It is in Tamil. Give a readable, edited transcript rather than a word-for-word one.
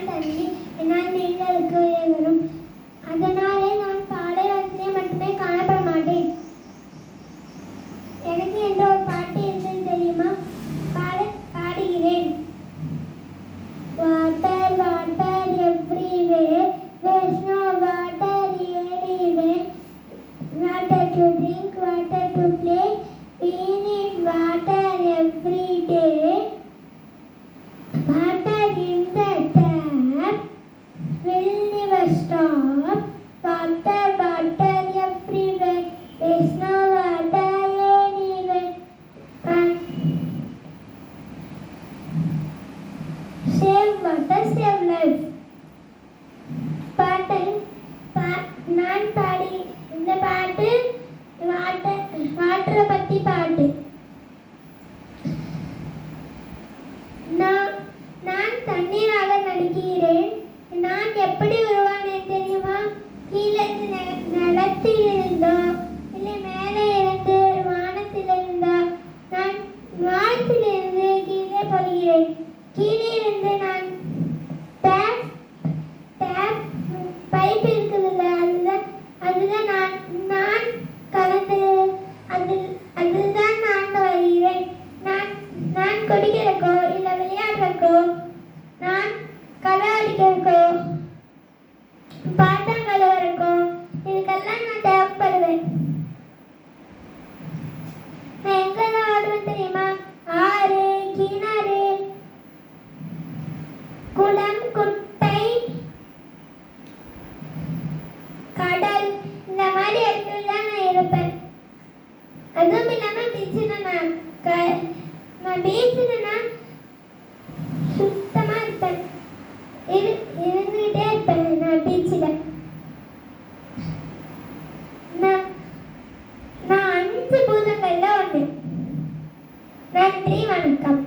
தள்ளி என்னால் நீங்களுக்கு வரும். அதனாலே நான் பாடல்களே மட்டுமே காணப்பட மாட்டேன். எனக்கு என்ற ஒரு பாட்டு இருந்தது தெரியுமா? பாடுகிறேன். Water water everywhere, there's no water anywhere. Water to drink, water to play, we need water every day. Water in the tap will never stop. Water, water everywhere, there's no water anywhere. Save water, save life. பாட்டை நான் பாடி இந்த பாட்டு வாட்டரை பற்றி பாட்டு. நான் தண்ணீராக நடிக்கிறேன். நான் எப்படி உருவானேன் தெரியுமா? கீழே நிலத்தில் இருந்தோ இல்லை மேலே இருந்து வானத்தில் இருந்தா? நான் வானத்திலிருந்து கீழே போகிறேன். கீழே இருந்து நான் பைப் இருக்குதுல்ல, அதுதான் நான் கலந்து அதுதான் நான் வருகிறேன். நான் குடிக்கிறக்கோ இல்லை விளையாடுறக்கோ, நான் களை அடிக்கிறக்கோ, பாத்திரம் கழுவுறக்கோ, இதுக்கெல்லாம் நான் தேவைப்படுவேன். நான் எங்கெல்லாம் ஆடுவேன் தெரியுமா? ஆறு, கிணறு, குளம், குட்டை, கடல், இந்த மாதிரி இடத்துல தான் நான் இருப்பேன். அதுவும் இல்லாமல் பீச்சில் நான் பீச்சில் சுத்தமாக இருப்பேன். இருந்துகிட்டே இருப்பேன் நான் பீச்சில். நான் 5 பூதங்கள்ல ஒன்று. நன்றி, வணக்கம்.